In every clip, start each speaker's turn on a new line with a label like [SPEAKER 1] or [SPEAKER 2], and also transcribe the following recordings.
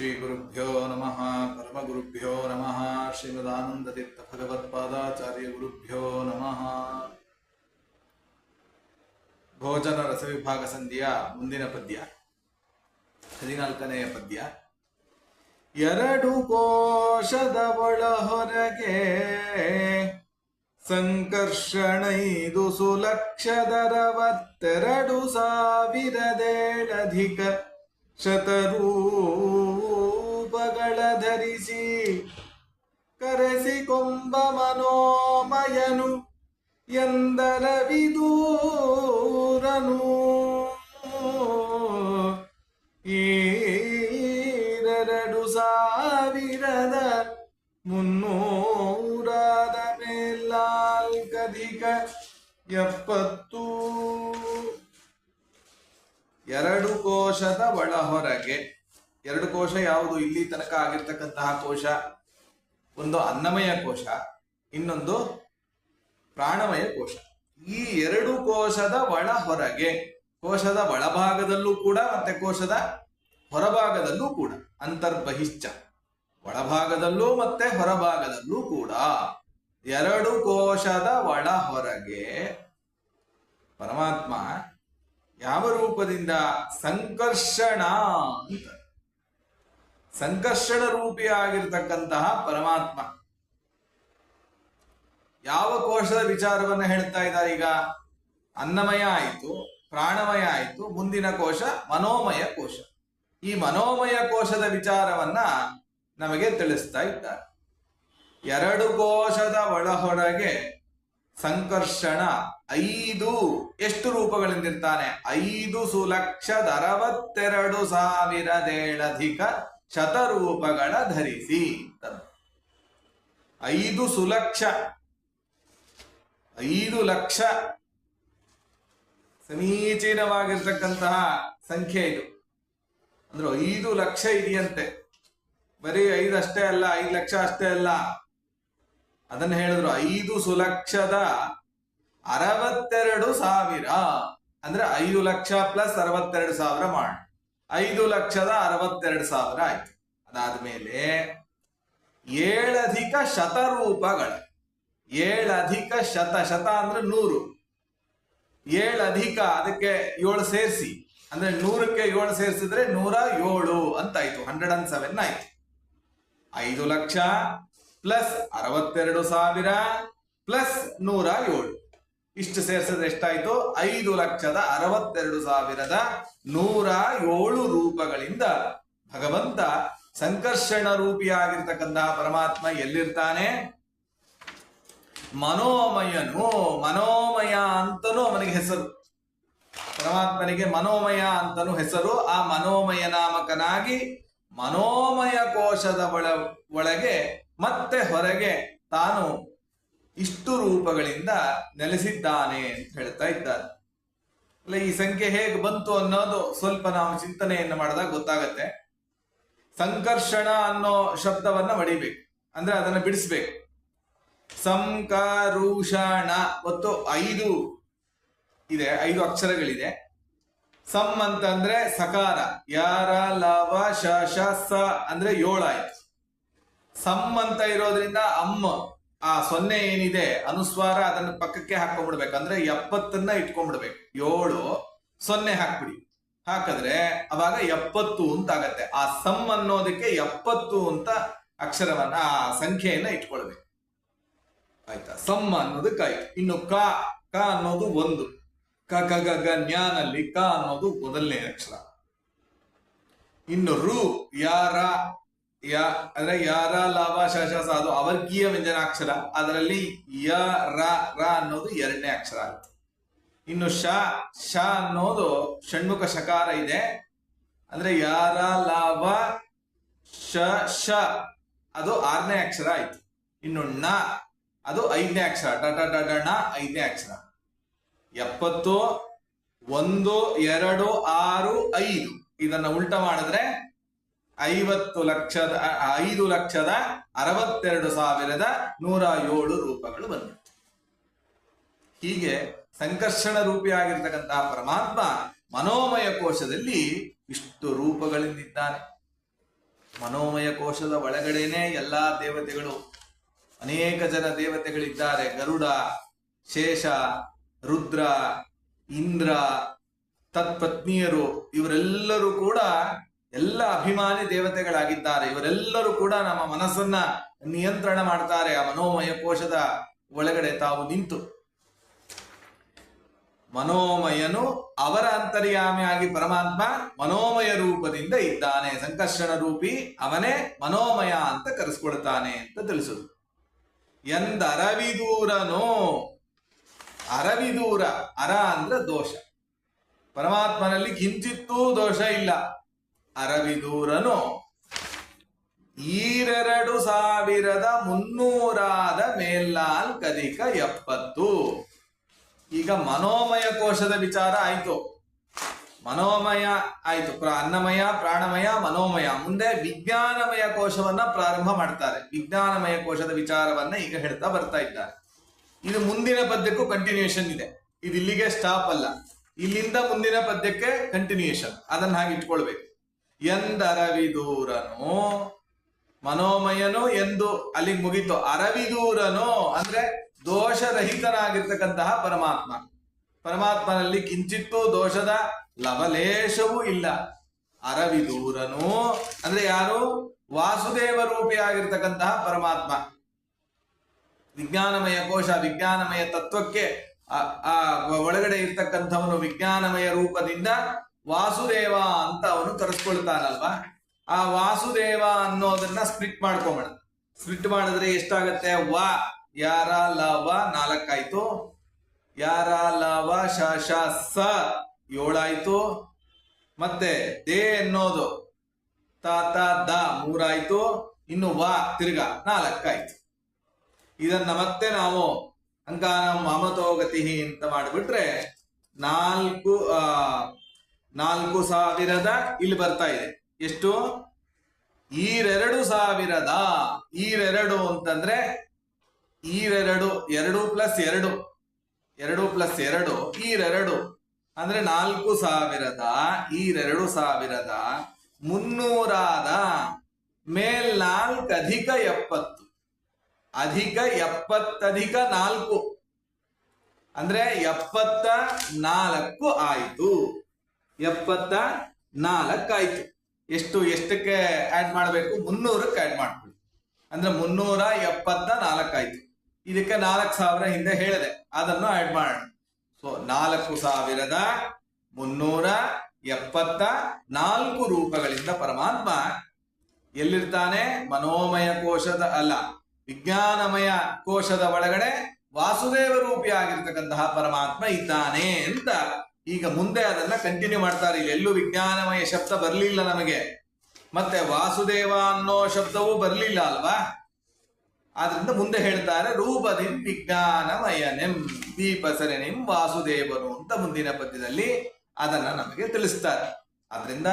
[SPEAKER 1] ಶ್ರೀ ಗುರುಭ್ಯೋ ನಮಃ ಪರಮಗುರುಭ್ಯೋ ನಮಃ ಶ್ರೀಮದಾನಂದತೀರ್ಥ ಭಗವತ್ಪಾದಾಚಾರ್ಯ ಗುರುಭ್ಯೋ ನಮಃ. ಭೋಜನ ರಸವಿಭಾಗ ಸಂಧಿಯ ಮುಂದಿನ ಪದ್ಯ 14ನೆಯ ಪದ್ಯ. ಎರಡು ಕೋಶದ ಒಳ ಹೊರಗೆ ಸಂಕರ್ಷಣೈದು ಸುಲಕ್ಷದರವತ್ತೆರಡು ಸಾವಿರದೇಳಧಿಕ ಶತರೂಪಗಳ ಧರಿಸಿ ಕರೆಸಿಕೊಂಬ ಮನೋಮಯನು ಎಂದರ ವಿದೂರನು. ಈರೆರಡು ಸಾವಿರದ ಮುನ್ನೂರಾದ ಮೇಲ್ನಾಲ್ಕಧಿಕ 70. ಎರಡು ಕೋಶದ ಒಳ ಹೊರಗೆ. ಎರಡು ಕೋಶ ಯಾವುದು? ಇಲ್ಲಿ ತನಕ ಆಗಿರ್ತಕ್ಕಂತಹ ಕೋಶ, ಒಂದು ಅನ್ನಮಯ ಕೋಶ, ಇನ್ನೊಂದು ಪ್ರಾಣಮಯ ಕೋಶ. ಈ ಎರಡು ಕೋಶದ ಒಳ ಹೊರಗೆ, ಕೋಶದ ಒಳಭಾಗದಲ್ಲೂ ಕೂಡ ಮತ್ತೆ ಕೋಶದ ಹೊರಭಾಗದಲ್ಲೂ ಕೂಡ, ಅಂತರ್ಬಹಿಶ್ಚ, ಒಳಭಾಗದಲ್ಲೂ ಮತ್ತೆ ಹೊರಭಾಗದಲ್ಲೂ ಕೂಡ ಎರಡು ಕೋಶದ ಒಳ ಹೊರಗೆ ಪರಮಾತ್ಮ ಯಾವ ರೂಪದಿಂದ? ಸಂಕರ್ಷಣ ಅಂತ, ಸಂಕರ್ಷಣ ರೂಪಿಯಾಗಿರ್ತಕ್ಕಂತಹ ಪರಮಾತ್ಮ. ಯಾವ ಕೋಶದ ವಿಚಾರವನ್ನ ಹೇಳ್ತಾ ಇದ್ದಾರೆ ಈಗ? ಅನ್ನಮಯ ಆಯಿತು, ಪ್ರಾಣಮಯ ಆಯಿತು, ಮುಂದಿನ ಕೋಶ ಮನೋಮಯ ಕೋಶ. ಈ ಮನೋಮಯ ಕೋಶದ ವಿಚಾರವನ್ನ ನಮಗೆ ತಿಳಿಸ್ತಾ ಇದ್ದಾರೆ. ಎರಡು ಕೋಶದ ಒಳಹೊರಗೆ ಸಂಕರ್ಷಣ 5 ಎಷ್ಟು ರೂಪಗಳಿಂದಿರ್ತಾನೆ? 5 ಸುಲಕ್ಷದ 62,000 ಶತರೂಪಗಳ ಧರಿಸಿ. 5 ಸುಲಕ್ಷ, 5 ಲಕ್ಷ ಸಮೀಚೀನವಾಗಿರ್ತಕ್ಕಂತಹ ಸಂಖ್ಯೆ ಇದು. ಅಂದ್ರೆ 5 ಲಕ್ಷ ಇದೆಯಂತೆ. ಬರೀ 5 ಅಷ್ಟೇ ಅಲ್ಲ, 5 ಲಕ್ಷ ಅಷ್ಟೇ ಅಲ್ಲ, ಅದನ್ನು ಹೇಳಿದ್ರು 5 ಸುಲಕ್ಷದ 62,000. ಅಂದ್ರೆ 5 ಲಕ್ಷ ಪ್ಲಸ್ 62,000 ಮಾಡಿ 5 ಲಕ್ಷದ 62,000 ಆಯ್ತು. ಅದಾದ್ಮೇಲೆ 7 ಅಧಿಕ ಶತರೂಪಗಳ, 7 ಅಧಿಕ ಶತ, ಶತ ಅಂದ್ರೆ 100, 7 ಅಧಿಕ ಅದಕ್ಕೆ 7 ಸೇರಿಸಿ, ಅಂದ್ರೆ 100ಕ್ಕೆ 7 ಸೇರಿಸಿದ್ರೆ 107 ಅಂತಾಯ್ತು, 107 ಆಯ್ತು. 5 ಲಕ್ಷ ಪ್ಲಸ್ 62,000 ಪ್ಲಸ್ 107, ಇಷ್ಟು ಸೇರಿಸಿದ್ರೆ ಎಷ್ಟಾಯ್ತು? 5,62,107 ರೂಪಗಳಿಂದ ಭಗವಂತ ಸಂಕರ್ಷಣ ರೂಪಿಯಾಗಿರ್ತಕ್ಕಂತಹ ಪರಮಾತ್ಮ ಎಲ್ಲಿರ್ತಾನೆ? ಮನೋಮಯನು. ಮನೋಮಯ ಅಂತನೂ ಅವನಿಗೆ ಹೆಸರು, ಪರಮಾತ್ಮನಿಗೆ ಮನೋಮಯ ಅಂತನೂ ಹೆಸರು. ಆ ಮನೋಮಯ ನಾಮಕನಾಗಿ ಮನೋಮಯ ಕೋಶದ ಒಳಗೆ ಮತ್ತೆ ಹೊರಗೆ ತಾನು ಇಷ್ಟು ರೂಪಗಳಿಂದ ನೆಲೆಸಿದ್ದಾನೆ ಅಂತ ಹೇಳ್ತಾ ಇದ್ದಾರೆ. ಅಲ್ಲ, ಈ ಸಂಖ್ಯೆ ಹೇಗೆ ಬಂತು ಅನ್ನೋದು ಸ್ವಲ್ಪ ನಾವು ಚಿಂತನೆಯನ್ನು ಮಾಡಿದಾಗ ಗೊತ್ತಾಗತ್ತೆ. ಸಂಕರ್ಷಣ ಅನ್ನೋ ಶಬ್ದವನ್ನ ಮಡಿಬೇಕು, ಅಂದ್ರೆ ಅದನ್ನ ಬಿಡಿಸ್ಬೇಕು. ಸಂಕರುಷಣ ಒತ್ತು 5 ಇದೆ, 5 ಅಕ್ಷರಗಳಿದೆ. ಸಮ್ ಅಂತಂದ್ರೆ ಸಕಾರ, ಯಾರ ಲವ ಶ ಶ ಸ ಅಂದ್ರೆ 7 ಆಯ್ತು. ಸಮ್ ಅಂತ ಇರೋದ್ರಿಂದ ಅಮ್ಮ, ಆ 0 ಏನಿದೆ ಅನುಸ್ವಾರ, ಅದನ್ನ ಪಕ್ಕಕ್ಕೆ ಹಾಕೊಂಡ್ಬಿಡ್ಬೇಕು. ಅಂದ್ರೆ 70ನ್ನ ಇಟ್ಕೊಂಡ್ಬಿಡ್ಬೇಕು. 7 0 ಹಾಕ್ಬಿಡಿ, ಹಾಕಿದ್ರೆ ಅವಾಗ 70 ಅಂತ ಆಗತ್ತೆ. ಆ ಸಮ್ ಅನ್ನೋದಕ್ಕೆ 70 ಅಂತ ಅಕ್ಷರವನ್ನ, ಆ ಸಂಖ್ಯೆಯನ್ನ ಇಟ್ಕೊಳ್ಬೇಕು. ಆಯ್ತಾ? ಸಮ್ ಅನ್ನೋದಕ್ಕಾಯ್ತು. ಇನ್ನು ಕ ಅನ್ನೋದು 1, ಕ ಗ ಗ ಗ ಜ್ಞಾನಲ್ಲಿ ಕ ಅನ್ನೋದು ಮೊದಲನೇ ಅಕ್ಷರ. ಇನ್ನು ರು, ಯಾರ, ಅಂದ್ರೆ ಯಾರ ಲಾಭ ಶಶ ಅದು ಅವರ್ಗೀಯ ವ್ಯಂಜನಾಕ್ಷರ, ಅದರಲ್ಲಿ ಯ ರ ಅನ್ನೋದು 2ನೇ ಅಕ್ಷರ ಆಯ್ತು. ಇನ್ನು ಶ ಅನ್ನೋದು ಷಣ್ಮುಖ ಶಕಾರ ಇದೆ, ಅಂದ್ರೆ ಯಾರ ಲಾಭ ಶ ಅದು 6ನೇ ಅಕ್ಷರ ಆಯ್ತು. ಇನ್ನು ಣ ಅದು 5ನೇ ಅಕ್ಷರ, ಡ 5ನೇ ಅಕ್ಷರ. 70 1 2 6 5 ಇದನ್ನ ಉಲ್ಟ ಮಾಡಿದ್ರೆ 5,62,107 ರೂಪಗಳು ಬಂದಿತ್ತು. ಹೀಗೆ ಸಂಕರ್ಷಣ ರೂಪಿಯಾಗಿರ್ತಕ್ಕಂತಹ ಪರಮಾತ್ಮ ಮನೋಮಯ ಕೋಶದಲ್ಲಿ ಇಷ್ಟು ರೂಪಗಳಿಂದಿದ್ದಾನೆ. ಮನೋಮಯ ಕೋಶದ ಒಳಗಡೆನೆ ಎಲ್ಲಾ ದೇವತೆಗಳು, ಅನೇಕ ಜನ ದೇವತೆಗಳಿದ್ದಾರೆ. ಗರುಡ, ಶೇಷ, ರುದ್ರ, ಇಂದ್ರ, ತತ್ಪತ್ನಿಯರು, ಇವರೆಲ್ಲರೂ ಕೂಡ ಎಲ್ಲ ಅಭಿಮಾನಿ ದೇವತೆಗಳಾಗಿದ್ದಾರೆ. ಇವರೆಲ್ಲರೂ ಕೂಡ ನಮ್ಮ ಮನಸ್ಸನ್ನ ನಿಯಂತ್ರಣ ಮಾಡ್ತಾರೆ ಆ ಮನೋಮಯ ಕೋಶದ ಒಳಗಡೆ ತಾವು ನಿಂತು. ಮನೋಮಯನು ಅವರ ಅಂತರ್ಯಾಮಿಯಾಗಿ ಪರಮಾತ್ಮ ಮನೋಮಯ ರೂಪದಿಂದ ಇದ್ದಾನೆ. ಸಂಕರ್ಷಣ ರೂಪಿ ಅವನೇ ಮನೋಮಯ ಅಂತ ಕರೆಸ್ಕೊಳ್ತಾನೆ ಅಂತ ತಿಳಿಸುದು. ಎಂದರವಿದೂರನೋ, ಅರವಿದೂರ, ಅರ ಅಂದ್ರೆ ದೋಷ, ಪರಮಾತ್ಮನಲ್ಲಿ ಕಿಂಚಿತ್ತೂ ದೋಷ ಇಲ್ಲ. ಅರವಿದೂರನು 2300 ಮೇಲ್ನಾಲ್ಕಧಿಕ 70. ಈಗ ಮನೋಮಯ ಕೋಶದ ವಿಚಾರ ಆಯ್ತು, ಮನೋಮಯ ಆಯ್ತು, ಅನ್ನಮಯ, ಪ್ರಾಣಮಯ, ಮನೋಮಯ. ಮುಂದೆ ವಿಜ್ಞಾನಮಯ ಕೋಶವನ್ನ ಪ್ರಾರಂಭ ಮಾಡ್ತಾರೆ. ವಿಜ್ಞಾನಮಯ ಕೋಶದ ವಿಚಾರವನ್ನ ಈಗ ಹೇಳ್ತಾ ಬರ್ತಾ ಇದ್ದಾರೆ. ಇದು ಮುಂದಿನ ಪದ್ಯಕ್ಕೂ ಕಂಟಿನ್ಯೂಯೇಷನ್ ಇದೆ, ಇದು ಇಲ್ಲಿಗೆ ಸ್ಟಾಪ್ ಅಲ್ಲ, ಇಲ್ಲಿಂದ ಮುಂದಿನ ಪದ್ಯಕ್ಕೆ ಕಂಟಿನ್ಯೂಯೇಷನ್, ಅದನ್ನ ಹಾಗೆ ಇಟ್ಕೊಳ್ಬೇಕು. ಎಂದರವಿದೂರನು, ಮನೋಮಯನು ಎಂದು ಅಲ್ಲಿಗೆ ಮುಗೀತು. ಅರವಿದೂರನು ಅಂದ್ರೆ ದೋಷರಹಿತನಾಗಿರ್ತಕ್ಕಂತಹ ಪರಮಾತ್ಮ. ಪರಮಾತ್ಮನಲ್ಲಿ ಕಿಂಚಿತ್ತೂ ದೋಷದ ಲವಲೇಶವೂ ಇಲ್ಲ. ಅರವಿದೂರನು ಅಂದ್ರೆ ಯಾರು? ವಾಸುದೇವ ರೂಪಿಯಾಗಿರ್ತಕ್ಕಂತಹ ಪರಮಾತ್ಮ. ವಿಜ್ಞಾನಮಯ ಕೋಶ, ವಿಜ್ಞಾನಮಯ ತತ್ವಕ್ಕೆ ಆ ಒಳಗಡೆ ಇರ್ತಕ್ಕಂಥವನು ವಿಜ್ಞಾನಮಯ ರೂಪದಿಂದ ವಾಸುದೇವ ಅಂತ ಅವನು ಕರೆಸ್ಕೊಳ್ತಾನಲ್ವಾ. ಆ ವಾಸುದೇವ ಅನ್ನೋದನ್ನ ಸ್ಪ್ಲಿಟ್ ಮಾಡ್ಕೊಂಬೇಡ. ಸ್ಪ್ಲಿಟ್ ಮಾಡಿದ್ರೆ ಎಷ್ಟಾಗತ್ತೆ? ವಾ ಯಾರ ಲವ 4 ಆಯ್ತು, ಯಾರ ಲವ ಶ ಸ 7 ಆಯ್ತು, ಮತ್ತೆ ದೇ ಅನ್ನೋದು ತ ತ ದ 3 ಆಯ್ತು, ಇನ್ನು ವಾ ತಿರ್ಗಾ 4 ಆಯ್ತು. ಇದನ್ನ ಮತ್ತೆ ನಾವು ಅಂಕಾನಂ ಮಮತೋಗತಿ ಅಂತ ಮಾಡಿಬಿಟ್ರೆ 4000 ಇಲ್ಲಿ ಬರ್ತಾ ಇದೆ. ಎಷ್ಟು? 2000. 2 ಅಂತಂದ್ರೆ 2 2 + 2 2 + 2 2 ಅಂದ್ರೆ 4000 ಮೇಲ್ನಾಲ್ಕಧಿಕ 70 ಅಧಿಕ 70 + 4 ಅಂದ್ರೆ 74 ಆಯ್ತು. 74 ಆಯ್ತು. ಎಷ್ಟಕ್ಕೆ ಆಡ್ ಮಾಡಬೇಕು? 300ಕ್ಕೆ ಆಡ್ ಮಾಡ್ಕೊಳ್ಳಿ. ಅಂದ್ರೆ 374 ಆಯ್ತು. ಇದಕ್ಕೆ 4000 ಹಿಂದೆ ಹೇಳಿದೆ, ಅದನ್ನು ಆಡ್ ಮಾಡೋಣ. ಸೊ 4374 ರೂಪಗಳಿಂದ ಪರಮಾತ್ಮ ಎಲ್ಲಿರ್ತಾನೆ? ಮನೋಮಯ ಕೋಶದ ಅಲ್ಲ, ವಿಜ್ಞಾನಮಯ ಕೋಶದ ಒಳಗಡೆ ವಾಸುದೇವ ರೂಪಿಯಾಗಿರ್ತಕ್ಕಂತಹ ಪರಮಾತ್ಮ ಇದ್ದಾನೆ ಅಂತ ಈಗ ಮುಂದೆ ಅದನ್ನ ಕಂಟಿನ್ಯೂ ಮಾಡ್ತಾರೆ. ಇಲ್ಲಿ ಎಲ್ಲೂ ವಿಜ್ಞಾನಮಯ ಶಬ್ದ ಬರ್ಲಿಲ್ಲ ನಮಗೆ, ಮತ್ತೆ ವಾಸುದೇವ ಅನ್ನೋ ಶಬ್ದವೂ ಬರ್ಲಿಲ್ಲ ಅಲ್ವಾ. ಆದ್ರಿಂದ ಮುಂದೆ ಹೇಳ್ತಾರೆ ರೂಪದಿಂ ವಿಜ್ಞಾನಮಯನೆಂ ದೀಪಸರನಿಂ ವಾಸುದೇವನು ಅಂತ ಮುಂದಿನ ಪದ್ಯದಲ್ಲಿ ಅದನ್ನ ನಮಗೆ ತಿಳಿಸ್ತಾರೆ. ಆದ್ರಿಂದ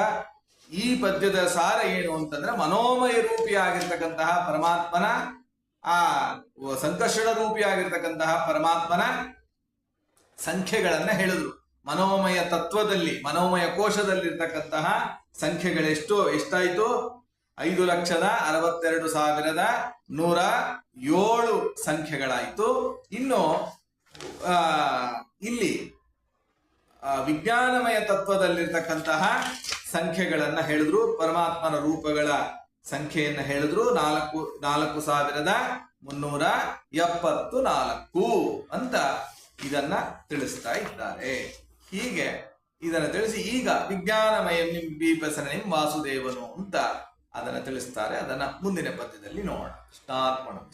[SPEAKER 1] ಈ ಪದ್ಯದ ಸಾರ ಏನು ಅಂತಂದ್ರೆ ಮನೋಮಯ ರೂಪಿಯಾಗಿರ್ತಕ್ಕಂತಹ ಪರಮಾತ್ಮನ, ಆ ಸಂಕರ್ಷಣ ರೂಪಿಯಾಗಿರ್ತಕ್ಕಂತಹ ಪರಮಾತ್ಮನ ಸಂಖ್ಯೆಗಳನ್ನ ಹೇಳಿದ್ರು. ಮನೋಮಯ ತತ್ವದಲ್ಲಿ, ಮನೋಮಯ ಕೋಶದಲ್ಲಿರ್ತಕ್ಕಂತಹ ಎಷ್ಟಾಯ್ತು? 5,62,107 ಸಂಖ್ಯೆಗಳಾಯ್ತು. ಇನ್ನು ಇಲ್ಲಿ ವಿಜ್ಞಾನಮಯ ತತ್ವದಲ್ಲಿರ್ತಕ್ಕಂತಹ ಸಂಖ್ಯೆಗಳನ್ನ ಹೇಳಿದ್ರು. ಪರಮಾತ್ಮನ ರೂಪಗಳ ಸಂಖ್ಯೆಯನ್ನ ಹೇಳಿದ್ರು 4,374 ಅಂತ ಇದನ್ನ ತಿಳಿಸ್ತಾ ಇದ್ದಾರೆ. ಹೀಗೆ ಇದನ್ನ ತಿಳಿಸಿ ಈಗ ವಿಜ್ಞಾನಮಯ ದೀಪಸರನಿಂ ವಾಸುದೇವನು ಅಂತ ಅದನ್ನ ತಿಳಿಸ್ತಾರೆ. ಅದನ್ನ ಮುಂದಿನ ಪದ್ಯದಲ್ಲಿ ನೋಡೋಣ. ಸ್ಟಾರ್ಟ್ ಮಾಡೋಣ.